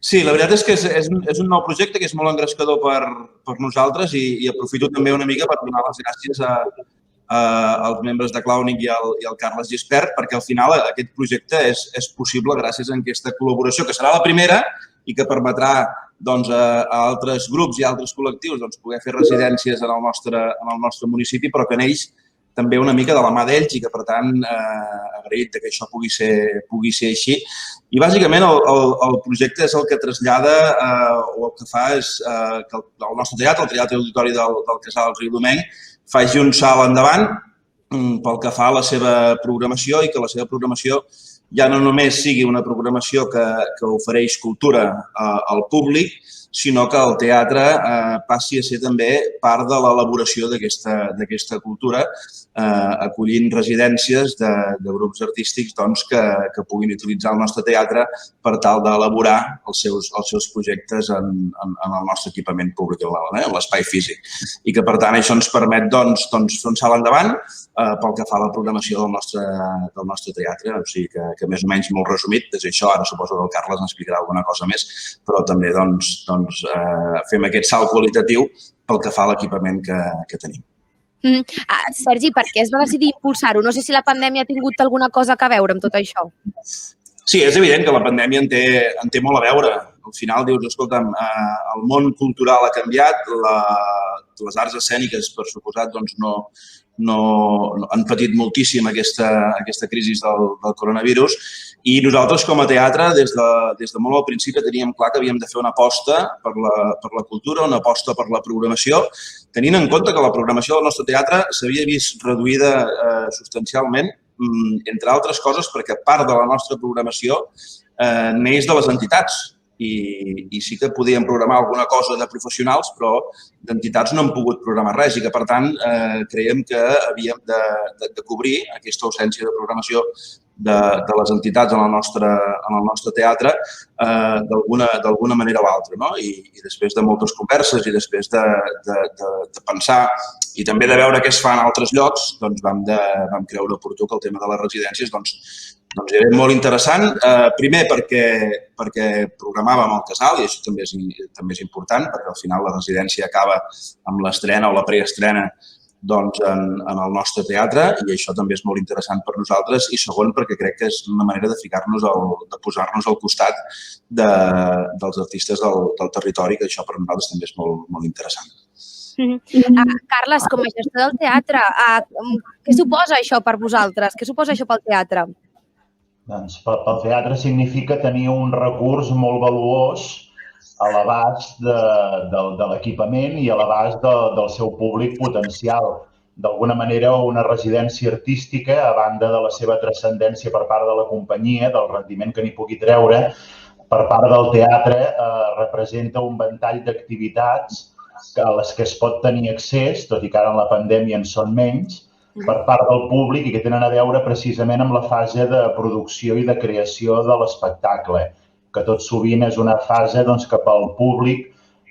Sí, la veritat és que és un nou projecte que és molt engrescador per nosaltres i aprofito també una mica per donar les gràcies als membres de Clownic i al Carles Gispert, perquè al final aquest projecte és possible gràcies a aquesta col·laboració, que serà la primera i que permetrà a altres grups i altres col·lectius poder fer residències en el nostre municipi, però que neix també una mica de la mà d'ells i que, per tant, agraït que això pugui ser així. I, bàsicament, el projecte és el que trasllada o el que fa és que el nostre teatre, el Teatre Auditori del Casal Riudomenc, faci un salt endavant pel que fa a la seva programació i que la seva programació ja no només sigui una programació que ofereix cultura al públic, sinó que el teatre passi a ser també part de l'elaboració d'aquesta cultura, acollint residències de grups artístics que puguin utilitzar el nostre teatre per tal d'elaborar els seus projectes en el nostre equipament públic, en l'espai físic. I que, per tant, això ens permet fer un salt endavant pel que fa a la programació del nostre teatre. O sigui que més o menys molt resumit és això. Ara suposo que el Carles ens explicarà alguna cosa més, però també fem aquest salt qualitatiu pel que fa a l'equipament que tenim. Sergi, per què es va decidir impulsar-ho? No sé si la pandèmia ha tingut alguna cosa a veure amb tot això. Sí, és evident que la pandèmia en té molt a veure. Al final dius, escolta'm, el món cultural ha canviat, les arts escèniques, per suposat, han patit moltíssim aquesta crisi del coronavirus i nosaltres com a teatre des de molt al principi teníem clar que havíem de fer una aposta per la cultura, una aposta per la programació, tenint en compte que la programació del nostre teatre s'havia vist reduïda substancialment, entre altres coses perquè part de la nostra programació neix de les entitats. I sí que podíem programar alguna cosa de professionals, però d'entitats no hem pogut programar res i que, per tant, creiem que havíem de cobrir aquesta ausència de programació de les entitats en el nostre teatre d'alguna manera o altra. I després de moltes converses i després de pensar i també de veure què es fa en altres llocs, vam creure oportú que el tema de les residències era molt interessant. Primer perquè programàvem el casal, i això també és important, perquè al final la residència acaba amb l'estrena o la preestrena en el nostre teatre i això també és molt interessant per nosaltres i segon perquè crec que és una manera de posar-nos al costat dels artistes del territori, que això per nosaltres també és molt interessant. Carles, com a gestor del teatre, què suposa això per vosaltres? Què suposa això pel teatre? Doncs pel teatre significa tenir un recurs molt valuós a l'abast de l'equipament i a l'abast del seu públic potencial. D'alguna manera, una residència artística, a banda de la seva transcendència per part de la companyia, del rendiment que n'hi pugui treure, per part del teatre representa un ventall d'activitats a les que es pot tenir accés, tot i que ara en la pandèmia en són menys, per part del públic i que tenen a veure precisament amb la fase de producció i de creació de l'espectacle, que tot sovint és una fase que pel públic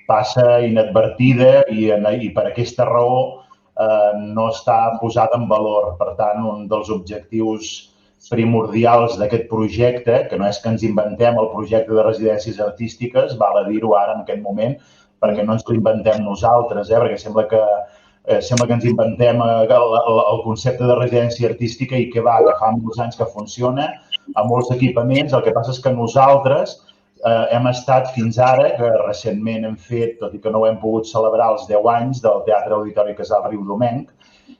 passa inadvertida i per aquesta raó no està posada en valor. Per tant, un dels objectius primordials d'aquest projecte, que no és que ens inventem el projecte de residències artístiques, val a dir-ho ara en aquest moment, perquè no ens l'inventem nosaltres, perquè sembla que ens inventem el concepte de residència artística i que va, que fa molts anys que funciona, a molts equipaments. El que passa és que nosaltres hem estat fins ara, que recentment hem fet, tot i que no ho hem pogut celebrar els 10 anys del Teatre Auditori Casal Riudomenc,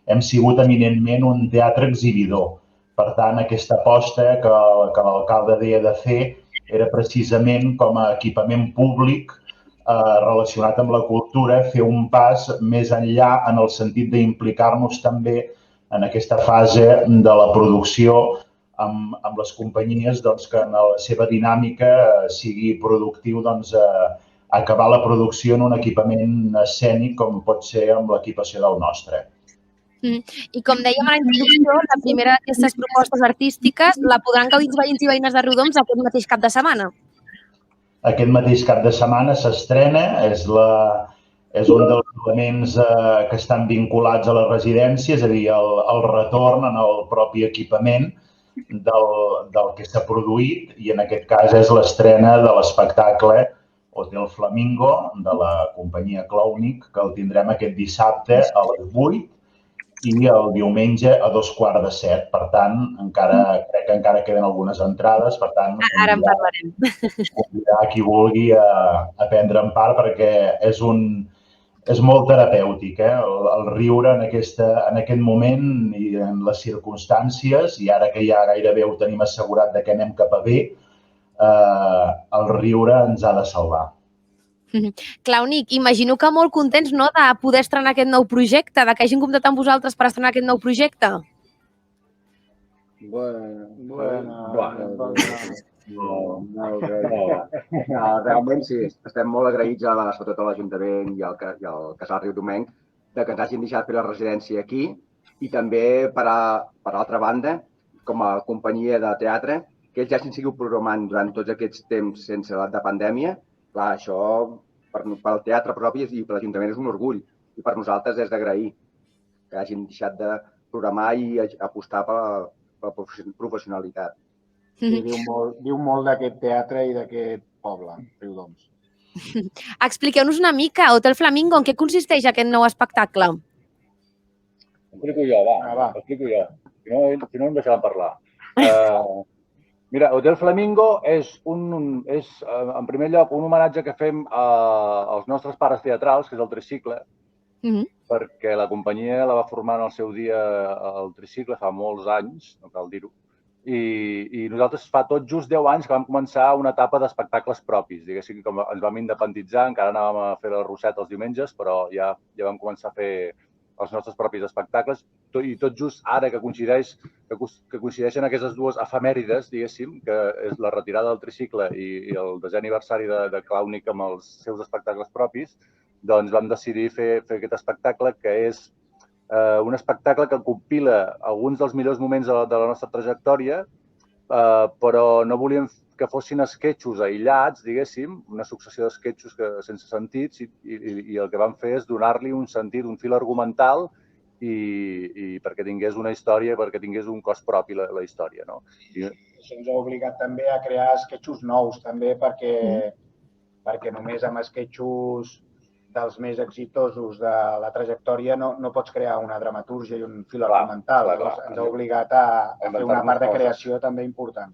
hem sigut eminentment un teatre exhibidor. Per tant, aquesta aposta que l'alcalde deia de fer era precisament com a equipament públic relacionat amb la cultura, fer un pas més enllà en el sentit d'implicar-nos també en aquesta fase de la producció amb les companyies que en la seva dinàmica sigui productiu acabar la producció en un equipament escènic com pot ser amb l'equipació del nostre. I com dèiem a la introducció, la primera d'aquestes propostes artístiques la podran gaudir els veïns i veïnes de Riudoms aquest mateix cap de setmana. Aquest mateix cap de setmana s'estrena, és un dels elements que estan vinculats a la residència, és a dir, el retorn en el propi equipament del que s'ha produït i en aquest cas és l'estrena de l'espectacle Hotel Flamingo de la companyia Clownic, que el tindrem aquest dissabte a les 8 i el diumenge a 6:15. Per tant, crec que encara queden algunes entrades, per tant, Ara en parlarem. convidar qui vulgui a prendre en part perquè és molt terapèutic, el riure en aquest moment i en les circumstàncies, i ara que ja gairebé ho tenim assegurat que anem cap a bé, el riure ens ha de salvar. Clownic, imagino que molt contents, no?, de poder estrenar aquest nou projecte, de que hagin comptat amb vosaltres per estrenar aquest nou projecte. Realment sí, estem molt agraïts sobretot a l'Ajuntament i al Casal Riudomenc que ens hagin deixat fer la residència aquí i també, per altra banda, com a companyia de teatre, que ells ja hagin sigut programant durant tots aquests temps sense de pandèmia. Clar, això pel teatre propi i per l'Ajuntament és un orgull i per nosaltres és d'agrair que hagin deixat de programar i apostar per la professionalitat. Diu molt d'aquest teatre i d'aquest poble, Riudoms. Expliqueu-nos una mica, Hotel Flamingo, en què consisteix aquest nou espectacle? Explico jo, va. Explico jo. Si no em deixaran parlar. Mira, Hotel Flamingo és, en primer lloc, un homenatge que fem als nostres pares teatrals, que és el Tricicle, perquè la companyia la va formar en el seu dia el Tricicle, fa molts anys, no cal dir-ho, i nosaltres fa tot just 10 anys que vam començar una etapa d'espectacles propis. Diguéssim que ens vam independitzar, encara anàvem a fer la Roseta els diumenges, però ja vam començar a fer els nostres propis espectacles i tot just ara que coincideixen aquestes dues efemèrides, diguéssim, que és la retirada del Tricicle i el 10è aniversari de Clownic amb els seus espectacles propis, doncs vam decidir fer aquest espectacle que és un espectacle que compila alguns dels millors moments de la nostra trajectòria, però no volíem que fossin esquetxos aïllats, diguéssim, una successió d'esquetxos sense sentits, i el que vam fer és donar-li un sentit, un fil argumental, i perquè tingués una història, perquè tingués un cos propi la història. Això ens ha obligat també a crear esquetxos nous, també, perquè només amb esquetxos dels més exitosos de la trajectòria no pots crear una dramatúrgia i un fil argumental. Ens ha obligat a fer una part de creació també important.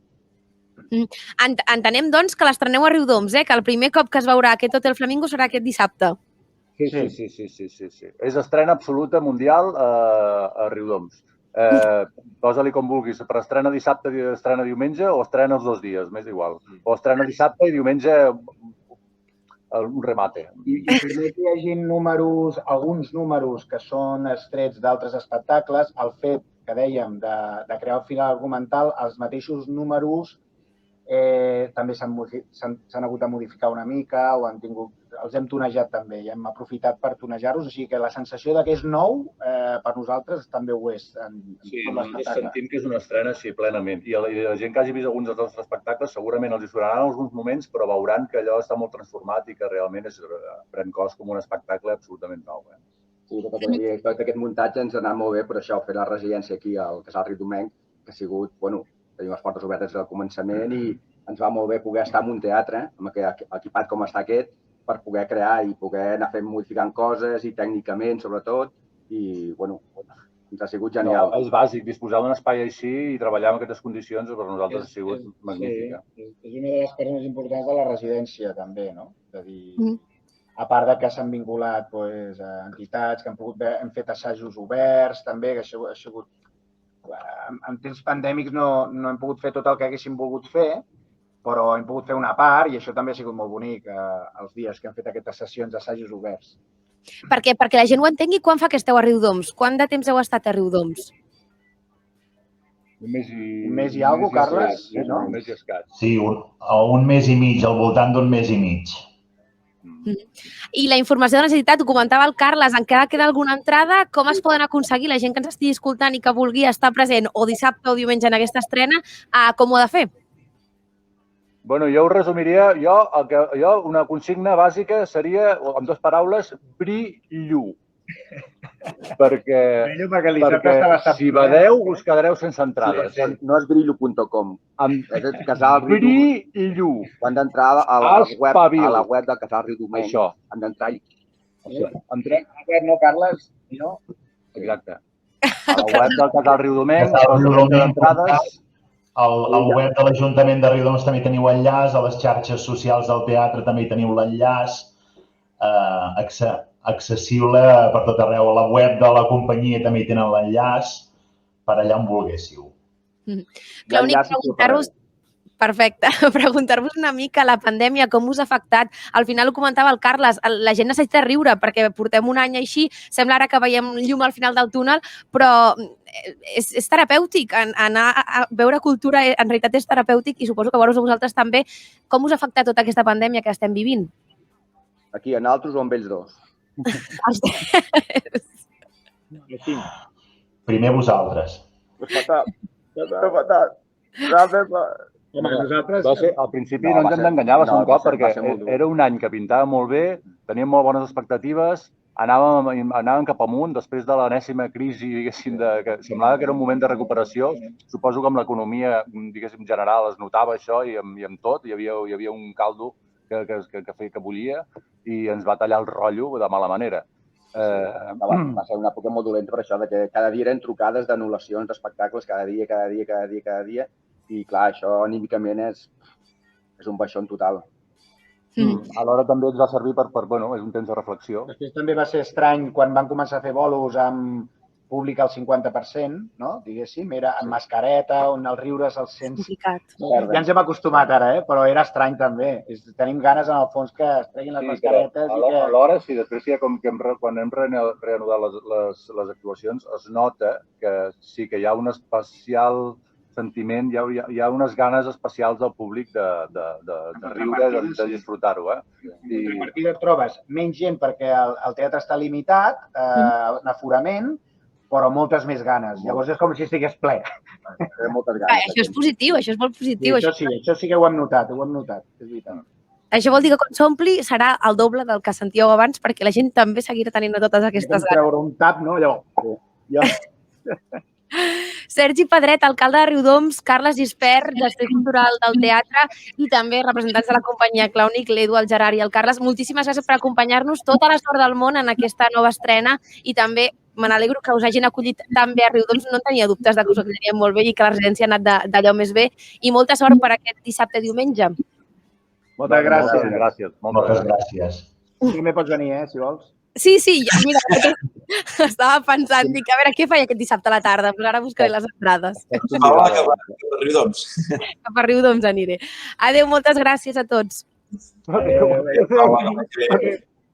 Entenem, doncs, que l'estreneu a Riudoms, que el primer cop que es veurà aquest Hotel Flamingo serà aquest dissabte. Sí. És estrena absoluta mundial a Riudoms. Posa-li com vulguis, per estrena dissabte, estrena diumenge o estrena els 2 dies, m'és igual. O estrena dissabte i diumenge un remate. I també que hi hagi alguns números que són extrets d'altres espectacles, el fet que dèiem de crear el final argumental, els mateixos números també s'han hagut de modificar una mica o els hem tonejat també i hem aprofitat per tonejar-los, així que la sensació que és nou per nosaltres també ho és. Sí, nosaltres sentim que és una estrena, sí, plenament. I la gent que hagi vist alguns dels nostres espectacles segurament els hi sonaran alguns moments, però veuran que allò està molt transformat i que realment pren cos com un espectacle absolutament nou. Sí, aquest muntatge ens ha anat molt bé, per això fer la residència aquí al Casal Riudomenc, que ha sigut, tenim les portes obertes al començament i ens va molt bé poder estar en un teatre, equipat com està aquest, per poder crear i poder anar modificant coses i tècnicament, sobretot, i, ens ha sigut genial. És bàsic, disposar d'un espai així i treballar en aquestes condicions per nosaltres ha sigut magnífica. Sí, és una de les coses més importants de la residència, també, no? És a dir, a part que s'han vinculat a entitats, que hem fet assajos oberts, també, que això ha sigut... En temps pandèmics no hem pogut fer tot el que haguéssim volgut fer, però hem pogut fer una part i això també ha sigut molt bonic els dies que hem fet aquestes sessions d'assajos oberts. Perquè la gent ho entengui, quan fa que esteu a Riudoms? Quant de temps heu estat a Riudoms? Un mes i alguna cosa, Carles? Un mes i escaig. Sí, un mes i mig, al voltant d'un mes i mig. I la informació de necessitat, ho comentava el Carles, encara queda alguna entrada? Com es poden aconseguir la gent que ens estigui escoltant i que vulgui estar present o dissabte o diumenge en aquesta estrena, com ho ha de fer? Bueno, jo ho resumiria, una consigna bàsica seria, amb 2 paraules, brillo. perquè si badeu us quedareu sense entrades. No és brillo.com, és el Casal Riu Domènech. Brillo. Quan d'entrar a la web del Casal Riu Domènech, Això. han d'entrar i... Entrem. No, Carles? No? Exacte. A la web del Casal Riu Domènech, d'entrades... Al web de l'Ajuntament de Riudoms també teniu enllaç, a les xarxes socials del teatre també hi teniu l'enllaç, accessible per tot arreu. A la web de la companyia també hi tenen l'enllaç, per allà on volguéssiu. Claudic, preguntar-vos una mica la pandèmia, com us ha afectat. Al final ho comentava el Carles, la gent necessita riure perquè portem un any així, sembla ara que veiem llum al final del túnel, però és terapèutic. Anar a veure cultura en realitat és terapèutic i suposo que vosaltres també. Com us ha afectat tota aquesta pandèmia que estem vivint? Aquí, a nosaltres o amb ells dos? Primer vosaltres. Al principi no ens hem d'enganyar, va ser un cop, perquè era un any que pintava molt bé, teníem molt bones expectatives, anàvem cap amunt després de l'enèsima crisi, diguéssim, que semblava que era un moment de recuperació. Suposo que amb l'economia, diguéssim, general es notava això i amb tot, hi havia un caldo que bullia i ens va tallar el rotllo de mala manera. Va ser una època molt dolenta per això, que cada dia eren trucades d'anul·lacions d'espectacles, cada dia, i clar, això anímicament és un baixón total. Alhora també ens va servir és un temps de reflexió. Després també va ser estrany quan van començar a fer bolos amb públic al 50%, no? Diguéssim, era amb mascareta, on els riures els sents... Ja ens hem acostumat ara, però era estrany també. Tenim ganes, en el fons, que es treguin les mascaretes. Alhora, sí, després quan hem reanudat les actuacions, es nota que sí que hi ha un especial sentiment, hi ha unes ganes especials del públic de riure, de disfrutar-ho. I a partir de trobes menys gent perquè el teatre està limitat, en aforament, però moltes més ganes. Llavors és com si estigués ple. Això és positiu, això és molt positiu. Això sí que ho hem notat, és veritat. Això vol dir que quan s'ompli serà el doble del que sentíeu abans, perquè la gent també seguirà tenint totes aquestes ganes. Treure un tap, no? Allò. Sergi Pedret, alcalde de Riudoms, Carles Gispert, gestor cultural del teatre i també representants de la companyia Claudic, l'Edu, el Gerard i el Carles. Moltíssimes gràcies per acompanyar-nos. Tota la sort del món en aquesta nova estrena i també me n'alegro que us hagin acollit tan bé a Riudoms. No tenia dubtes que us acolliríem molt bé i que la residència ha anat d'allò més bé. I molta sort per aquest dissabte i diumenge. Moltes gràcies. Moltes gràcies. També pots venir, si vols. Sí, mira, estava pensant, dic, a veure, què faig aquest dissabte a la tarda? Però ara buscaré les entrades. Cap a Riudoms. Cap a Riudoms aniré. Adéu, moltes gràcies a tots. Adéu.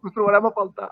Us trobarem a faltar.